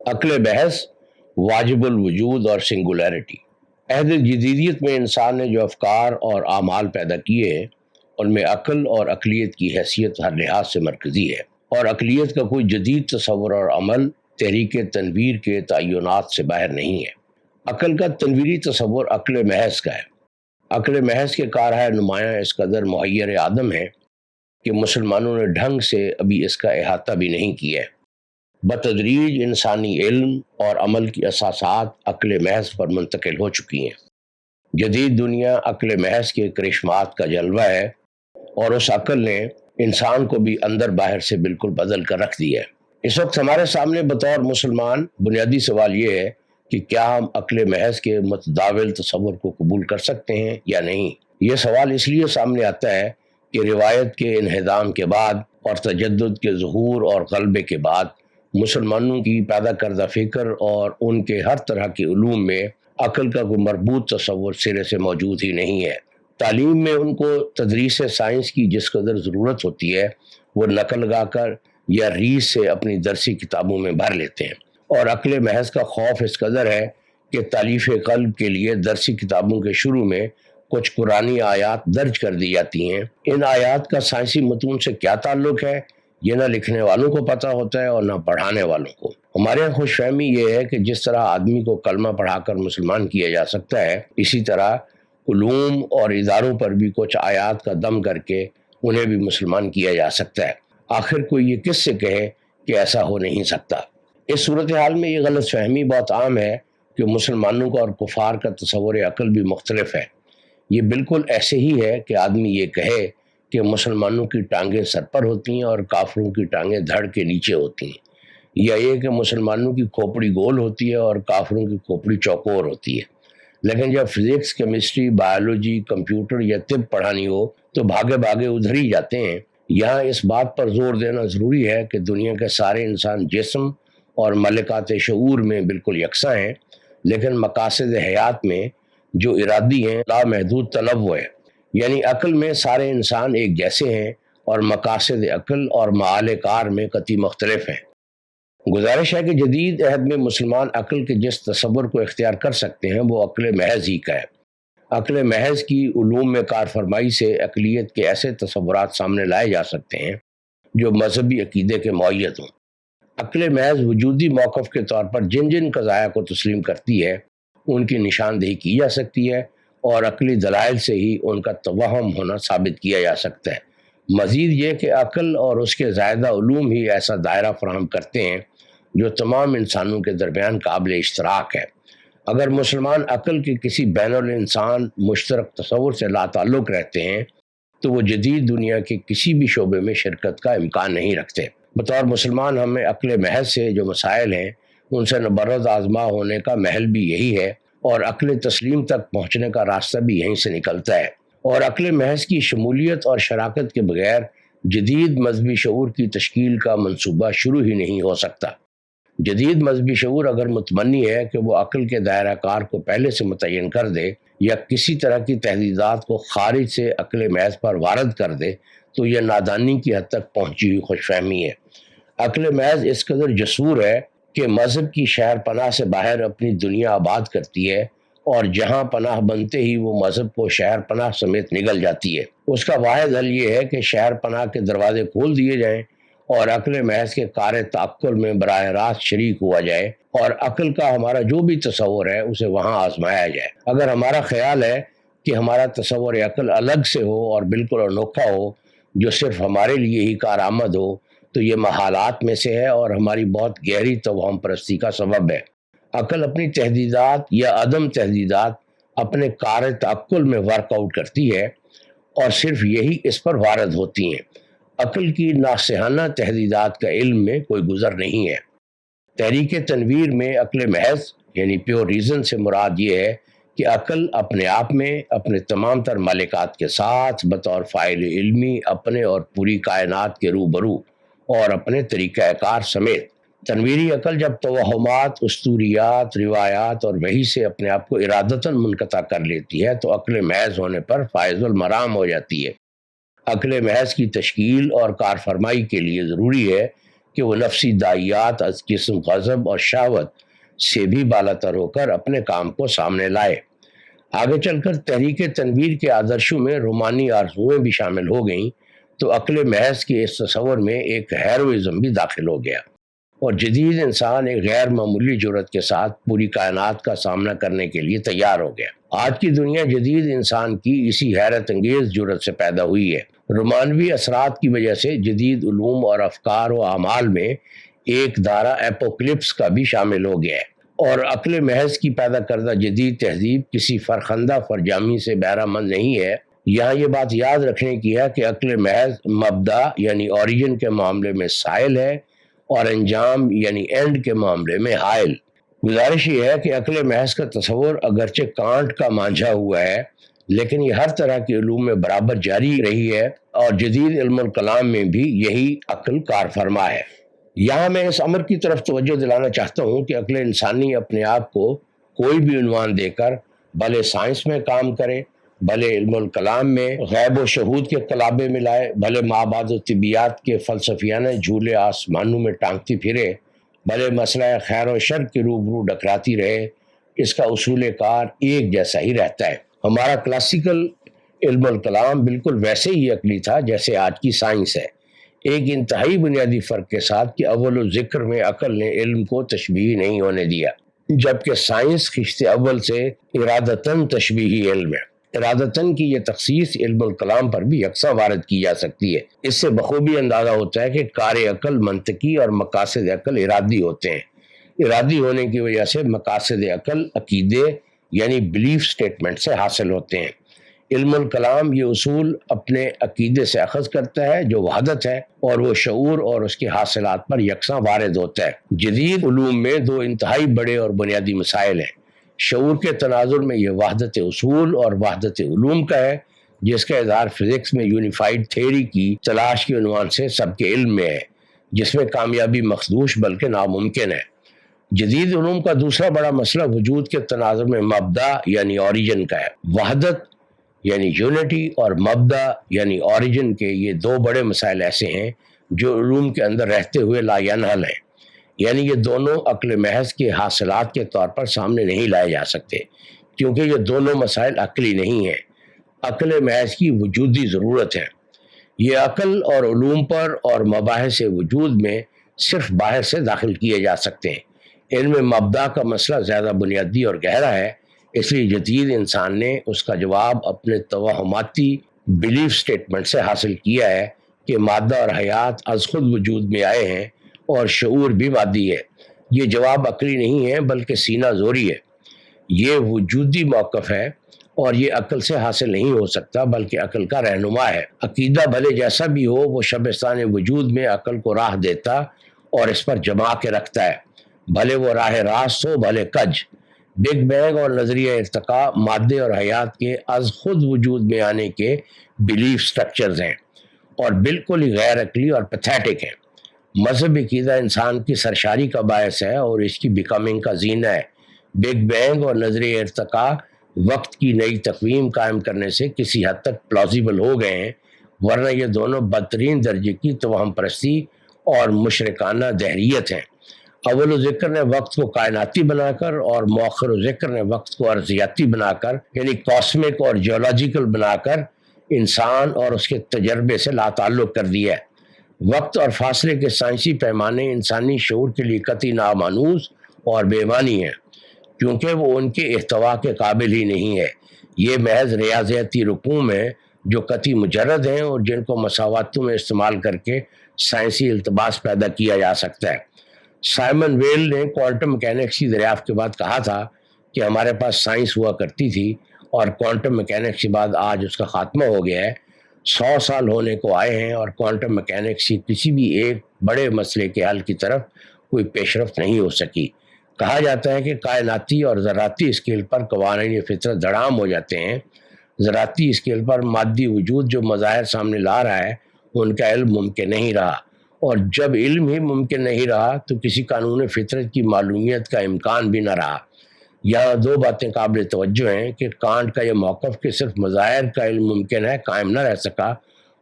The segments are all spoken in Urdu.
عقل بحث، واجب الوجود اور سنگولیرٹی۔ عہد جدیدیت میں انسان نے جو افکار اور اعمال پیدا کیے ہیں ان میں عقل اور عقلیت کی حیثیت ہر لحاظ سے مرکزی ہے، اور عقلیت کا کوئی جدید تصور اور عمل تحریک تنویر کے تعینات سے باہر نہیں ہے۔ عقل کا تنویری تصور عقل محض کا ہے۔ عقل محض کے کارہائے نمایاں اس قدر محیر عدم ہے کہ مسلمانوں نے ڈھنگ سے ابھی اس کا احاطہ بھی نہیں کیا ہے۔ بتدریج انسانی علم اور عمل کی اساسات عقل محض پر منتقل ہو چکی ہیں۔ جدید دنیا عقل محض کے کرشمات کا جلوہ ہے، اور اس عقل نے انسان کو بھی اندر باہر سے بالکل بدل کر رکھ دیا ہے۔ اس وقت ہمارے سامنے بطور مسلمان بنیادی سوال یہ ہے کہ کیا ہم عقل محض کے متداول تصور کو قبول کر سکتے ہیں یا نہیں۔ یہ سوال اس لیے سامنے آتا ہے کہ روایت کے انہدام کے بعد اور تجدد کے ظہور اور غلبے کے بعد مسلمانوں کی پیدا کردہ فکر اور ان کے ہر طرح کے علوم میں عقل کا کوئی مربوط تصور سرے سے موجود ہی نہیں ہے۔ تعلیم میں ان کو تدریس سائنس کی جس قدر ضرورت ہوتی ہے وہ نقل لگا کر یا ریس سے اپنی درسی کتابوں میں بھر لیتے ہیں، اور عقل محض کا خوف اس قدر ہے کہ تالیف قلب کے لیے درسی کتابوں کے شروع میں کچھ قرآنی آیات درج کر دی جاتی ہیں۔ ان آیات کا سائنسی متون سے کیا تعلق ہے یہ نہ لکھنے والوں کو پتہ ہوتا ہے اور نہ پڑھانے والوں کو۔ ہمارے یہاں خوش فہمی یہ ہے کہ جس طرح آدمی کو کلمہ پڑھا کر مسلمان کیا جا سکتا ہے، اسی طرح علوم اور اداروں پر بھی کچھ آیات کا دم کر کے انہیں بھی مسلمان کیا جا سکتا ہے۔ آخر کوئی یہ کس سے کہے کہ ایسا ہو نہیں سکتا۔ اس صورتحال میں یہ غلط فہمی بہت عام ہے کہ مسلمانوں کا اور کفار کا تصور عقل بھی مختلف ہے۔ یہ بالکل ایسے ہی ہے کہ آدمی یہ کہے کہ مسلمانوں کی ٹانگیں سر پر ہوتی ہیں اور کافروں کی ٹانگیں دھڑ کے نیچے ہوتی ہیں، یا یہ کہ مسلمانوں کی کھوپڑی گول ہوتی ہے اور کافروں کی کھوپڑی چوکور ہوتی ہے۔ لیکن جب فزکس، کیمسٹری، بایولوجی، کمپیوٹر یا طب پڑھانی ہو تو بھاگے بھاگے ادھر ہی جاتے ہیں۔ یہاں اس بات پر زور دینا ضروری ہے کہ دنیا کے سارے انسان جسم اور ملکات شعور میں بالکل یکساں ہیں، لیکن مقاصد حیات میں جو ارادی ہیں لامحدود تنوع ہے، یعنی عقل میں سارے انسان ایک جیسے ہیں اور مقاصد عقل اور معال کار میں قطعی مختلف ہیں۔ گزارش ہے کہ جدید عہد میں مسلمان عقل کے جس تصور کو اختیار کر سکتے ہیں وہ عقل محض ہی کا ہے۔ عقل محض کی علوم میں کار فرمائی سے عقلیت کے ایسے تصورات سامنے لائے جا سکتے ہیں جو مذہبی عقیدے کے معید ہوں۔ عقل محض وجودی موقف کے طور پر جن جن قضایا کو تسلیم کرتی ہے ان کی نشاندہی کی جا سکتی ہے، اور عقلی دلائل سے ہی ان کا توہم ہونا ثابت کیا جا سکتا ہے۔ مزید یہ کہ عقل اور اس کے زائدہ علوم ہی ایسا دائرہ فراہم کرتے ہیں جو تمام انسانوں کے درمیان قابل اشتراک ہے۔ اگر مسلمان عقل کے کسی بین الانسان مشترک تصور سے لا تعلق رہتے ہیں تو وہ جدید دنیا کے کسی بھی شعبے میں شرکت کا امکان نہیں رکھتے۔ بطور مسلمان ہمیں عقل محض سے جو مسائل ہیں ان سے نبرد آزما ہونے کا محل بھی یہی ہے، اور عقل تسلیم تک پہنچنے کا راستہ بھی یہیں سے نکلتا ہے۔ اور عقل محض کی شمولیت اور شراکت کے بغیر جدید مذہبی شعور کی تشکیل کا منصوبہ شروع ہی نہیں ہو سکتا۔ جدید مذہبی شعور اگر متمنی ہے کہ وہ عقل کے دائرہ کار کو پہلے سے متعین کر دے یا کسی طرح کی تحدیدات کو خارج سے عقل محض پر وارد کر دے تو یہ نادانی کی حد تک پہنچی ہوئی خوش فہمی ہے۔ عقل محض اس قدر جسور ہے کہ مذہب کی شہر پناہ سے باہر اپنی دنیا آباد کرتی ہے، اور جہاں پناہ بنتے ہی وہ مذہب کو شہر پناہ سمیت نگل جاتی ہے۔ اس کا واحد حل یہ ہے کہ شہر پناہ کے دروازے کھول دیے جائیں اور عقل محض کے کار تعقل میں براہ راست شریک ہوا جائے، اور عقل کا ہمارا جو بھی تصور ہے اسے وہاں آزمایا جائے۔ اگر ہمارا خیال ہے کہ ہمارا تصور عقل الگ سے ہو اور بالکل انوکھا ہو جو صرف ہمارے لیے ہی کارآمد ہو تو یہ محالات میں سے ہے اور ہماری بہت گہری توہم پرستی کا سبب ہے۔ عقل اپنی تحدیدات یا عدم تحدیدات اپنے کار تعقل میں ورک آؤٹ کرتی ہے اور صرف یہی اس پر وارد ہوتی ہیں۔ عقل کی ناصحانہ تحدیدات کا علم میں کوئی گزر نہیں ہے۔ تحریک تنویر میں عقل محض یعنی پیور ریزن سے مراد یہ ہے کہ عقل اپنے آپ میں اپنے تمام تر مالکات کے ساتھ بطور فاعل علمی اپنے اور پوری کائنات کے روبرو اور اپنے طریقہ کار سمیت۔ تنویری عقل جب توہمات، اسطوریات، روایات اور وحی سے اپنے آپ کو ارادتاً منقطع کر لیتی ہے تو عقل محض ہونے پر فائز المرام ہو جاتی ہے۔ عقل محض کی تشکیل اور کارفرمائی کے لیے ضروری ہے کہ وہ نفسی داعیات از جسم غضب اور شہوت سے بھی بالاتر ہو کر اپنے کام کو سامنے لائے۔ آگے چل کر تحریک تنویر کے آدرشوں میں رومانی آرزوئیں بھی شامل ہو گئیں تو عقل محض کے اس تصور میں ایک ہیروئزم بھی داخل ہو گیا، اور جدید انسان ایک غیر معمولی جرأت کے ساتھ پوری کائنات کا سامنا کرنے کے لیے تیار ہو گیا۔ آج کی دنیا جدید انسان کی اسی حیرت انگیز جرأت سے پیدا ہوئی ہے۔ رومانوی اثرات کی وجہ سے جدید علوم اور افکار و اعمال میں ایک دھارا ایپوکلپس کا بھی شامل ہو گیا ہے، اور عقل محض کی پیدا کردہ جدید تہذیب کسی فرخندہ فرجامی سے بہرہ مند نہیں ہے۔ یہاں یہ بات یاد رکھنے کی ہے کہ عقل محض مبدا یعنی اوریجن کے معاملے میں سائل ہے اور انجام یعنی اینڈ کے معاملے میں حائل۔ گزارش یہ ہے کہ عقل محض کا تصور اگرچہ کانٹ کا مانجھا ہوا ہے، لیکن یہ ہر طرح کے علوم میں برابر جاری رہی ہے، اور جدید علم الکلام میں بھی یہی عقل کار فرما ہے۔ یہاں میں اس امر کی طرف توجہ دلانا چاہتا ہوں کہ عقل انسانی اپنے آپ کو کوئی بھی عنوان دے کر بھلے سائنس میں کام کرے، بھلے علم الکلام میں غیب و شہود کے کلابے ملائے، بھلے مابعد و طبیعت کے فلسفیانہ جھولے آسمانوں میں ٹانگتی پھرے، بھلے مسئلہ خیر و شر کے روبرو ڈکراتی رہے، اس کا اصول کار ایک جیسا ہی رہتا ہے۔ ہمارا کلاسیکل علم الکلام بالکل ویسے ہی عقلی تھا جیسے آج کی سائنس ہے، ایک انتہائی بنیادی فرق کے ساتھ کہ اول و ذکر میں عقل نے علم کو تشبیہی نہیں ہونے دیا، جبکہ سائنس خشت اول سے ارادتاً تشبیہی علم ہے۔ ارادتاً کی یہ تخصیص علم الکلام پر بھی یکساں وارد کی جا سکتی ہے۔ اس سے بخوبی اندازہ ہوتا ہے کہ کار عقل منطقی اور مقاصد عقل ارادی ہوتے ہیں۔ ارادی ہونے کی وجہ سے مقاصد عقل عقیدے یعنی بلیف سٹیٹمنٹ سے حاصل ہوتے ہیں۔ علم الکلام یہ اصول اپنے عقیدے سے اخذ کرتا ہے جو وحدت ہے، اور وہ شعور اور اس کے حاصلات پر یکساں وارد ہوتا ہے۔ جدید علوم میں دو انتہائی بڑے اور بنیادی مسائل ہیں۔ شعور کے تناظر میں یہ وحدت اصول اور وحدت علوم کا ہے، جس کا اظہار فزکس میں یونیفائیڈ تھیوری کی تلاش کے عنوان سے سب کے علم میں ہے، جس میں کامیابی مخدوش بلکہ ناممکن ہے۔ جدید علوم کا دوسرا بڑا مسئلہ وجود کے تناظر میں مبدا یعنی اوریجن کا ہے۔ وحدت یعنی یونٹی اور مبدا یعنی اوریجن کے یہ دو بڑے مسائل ایسے ہیں جو علوم کے اندر رہتے ہوئے لا ینحل ہیں، یعنی یہ دونوں عقل محض کے حاصلات کے طور پر سامنے نہیں لائے جا سکتے، کیونکہ یہ دونوں مسائل عقلی نہیں ہیں، عقل محض کی وجودی ضرورت ہے۔ یہ عقل اور علوم پر اور مباحث وجود میں صرف باہر سے داخل کیے جا سکتے ہیں۔ علم مبدا کا مسئلہ زیادہ بنیادی اور گہرا ہے، اس لیے جدید انسان نے اس کا جواب اپنے توہماتی بلیف سٹیٹمنٹ سے حاصل کیا ہے کہ مادہ اور حیات از خود وجود میں آئے ہیں اور شعور بھی مادی ہے۔ یہ جواب عقلی نہیں ہے بلکہ سینہ زوری ہے، یہ وجودی موقف ہے، اور یہ عقل سے حاصل نہیں ہو سکتا بلکہ عقل کا رہنما ہے۔ عقیدہ بھلے جیسا بھی ہو، وہ شبستان وجود میں عقل کو راہ دیتا اور اس پر جما کے رکھتا ہے، بھلے وہ راہ راست ہو بھلے کج۔ بگ بینگ اور نظریہ ارتقاء مادے اور حیات کے از خود وجود میں آنے کے بلیف سٹرکچرز ہیں، اور بالکل ہی غیر عقلی اور پیتھیٹک ہیں۔ مذہب عقیدہ انسان کی سرشاری کا باعث ہے اور اس کی بیکمنگ کا زینہ ہے۔ بگ بینگ اور نظریہ ارتقاء وقت کی نئی تقویم قائم کرنے سے کسی حد تک پلازیبل ہو گئے ہیں، ورنہ یہ دونوں بدترین درجے کی توہم پرستی اور مشرکانہ دہریت ہیں۔ اول و ذکر نے وقت کو کائناتی بنا کر اور مؤخر و ذکر نے وقت کو ارضیاتی بنا کر یعنی کاسمک اور جیولوجیکل بنا کر انسان اور اس کے تجربے سے لا تعلق کر دیا ہے۔ وقت اور فاصلے کے سائنسی پیمانے انسانی شعور کے لیے قطعی نامانوس اور بے معنی ہیں، کیونکہ وہ ان کے احتوا کے قابل ہی نہیں ہے۔ یہ محض ریاضیاتی رقوم ہیں جو قطعی مجرد ہیں اور جن کو مساواتوں میں استعمال کر کے سائنسی التباس پیدا کیا جا سکتا ہے۔ سائمن ویل نے کوانٹم مکینکس کی دریافت کے بعد کہا تھا کہ ہمارے پاس سائنس ہوا کرتی تھی اور کوانٹم مکینکس کے بعد آج اس کا خاتمہ ہو گیا ہے۔ 100 سال ہونے کو آئے ہیں اور کوانٹم مکینکس کی کسی بھی ایک بڑے مسئلے کے حل کی طرف کوئی پیش رفت نہیں ہو سکی۔ کہا جاتا ہے کہ کائناتی اور ذراتی اسکیل پر قوانین فطرت دھڑام ہو جاتے ہیں۔ ذراتی اسکیل پر مادی وجود جو مظاہر سامنے لا رہا ہے ان کا علم ممکن نہیں رہا، اور جب علم ہی ممکن نہیں رہا تو کسی قانون فطرت کی معلومیت کا امکان بھی نہ رہا۔ یہاں دو باتیں قابل توجہ ہیں کہ کانٹ کا یہ موقف کہ صرف مظاہر کا علم ممکن ہے قائم نہ رہ سکا،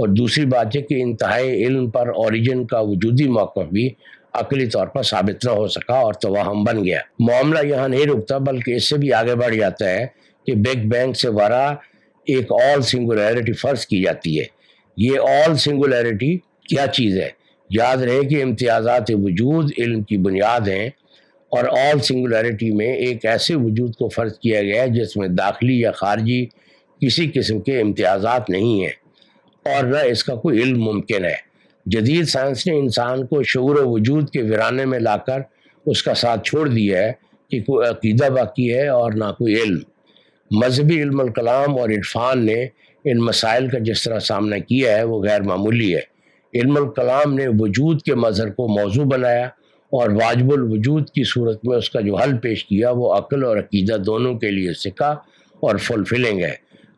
اور دوسری بات ہے کہ انتہائی علم پر اوریجن کا وجودی موقف بھی عقلی طور پر ثابت نہ ہو سکا اور توہم بن گیا۔ معاملہ یہاں نہیں رکتا بلکہ اس سے بھی آگے بڑھ جاتا ہے کہ بگ بینگ سے ورا ایک آل سنگولیرٹی فرض کی جاتی ہے۔ یہ آل سنگولیرٹی کیا چیز ہے؟ یاد رہے کہ امتیازات وجود علم کی بنیاد ہیں، اور آل سنگولیرٹی میں ایک ایسے وجود کو فرض کیا گیا ہے جس میں داخلی یا خارجی کسی قسم کے امتیازات نہیں ہیں اور نہ اس کا کوئی علم ممکن ہے۔ جدید سائنس نے انسان کو شعور و وجود کے ویرانے میں لا کر اس کا ساتھ چھوڑ دیا ہے کہ کوئی عقیدہ باقی ہے اور نہ کوئی علم۔ مذہبی علم الکلام اور عرفان نے ان مسائل کا جس طرح سامنا کیا ہے وہ غیر معمولی ہے۔ علم الکلام نے وجود کے مظہر کو موضوع بنایا اور واجب الوجود کی صورت میں اس کا جو حل پیش کیا وہ عقل اور عقیدہ دونوں کے لیے سکا اور فلفلنگ ہے۔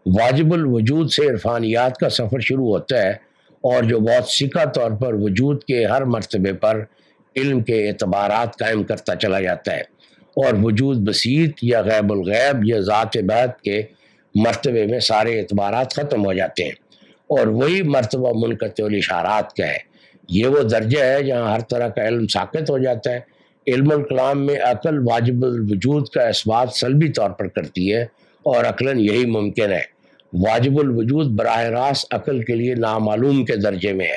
واجب الوجود سے عرفانیات کا سفر شروع ہوتا ہے اور جو بہت سکا طور پر وجود کے ہر مرتبے پر علم کے اعتبارات قائم کرتا چلا جاتا ہے، اور وجود بسیط یا غیب الغیب یا ذات بعد کے مرتبے میں سارے اعتبارات ختم ہو جاتے ہیں، اور وہی مرتبہ منقطع الاشارات کا ہے۔ یہ وہ درجہ ہے جہاں ہر طرح کا علم ساقط ہو جاتا ہے۔ علم الکلام میں عقل واجب الوجود کا اثبات سلبی طور پر کرتی ہے اور عقلاً یہی ممکن ہے۔ واجب الوجود براہ راست عقل کے لیے نامعلوم کے درجے میں ہے۔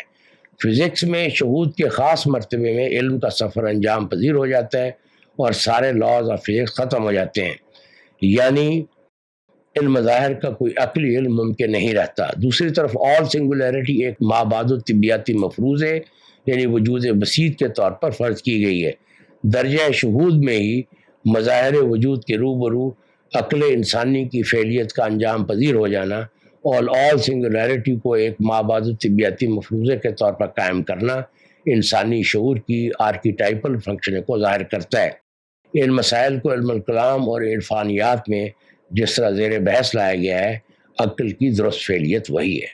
فزکس میں شہود کے خاص مرتبے میں علم کا سفر انجام پذیر ہو جاتا ہے اور سارے لاز آف فزکس ختم ہو جاتے ہیں، یعنی ان مظاہر کا کوئی عقلی علم ممکن نہیں رہتا۔ دوسری طرف آل سنگولیرٹی ایک مابعد طبیعتی مفروض ہے، یعنی وجود بسیط کے طور پر فرض کی گئی ہے۔ درجہ شہود میں ہی مظاہر وجود کے روبرو عقل انسانی کی فعلیت کا انجام پذیر ہو جانا اور آل سنگولیرٹی کو ایک مابعد طبیعتی مفروضے کے طور پر قائم کرنا انسانی شعور کی آرکیٹائپل فنکشن کو ظاہر کرتا ہے۔ ان مسائل کو علم الکلام اور عرفانیات میں جس طرح زیر بحث لایا گیا ہے، عقل کی درست فعلیت وہی ہے۔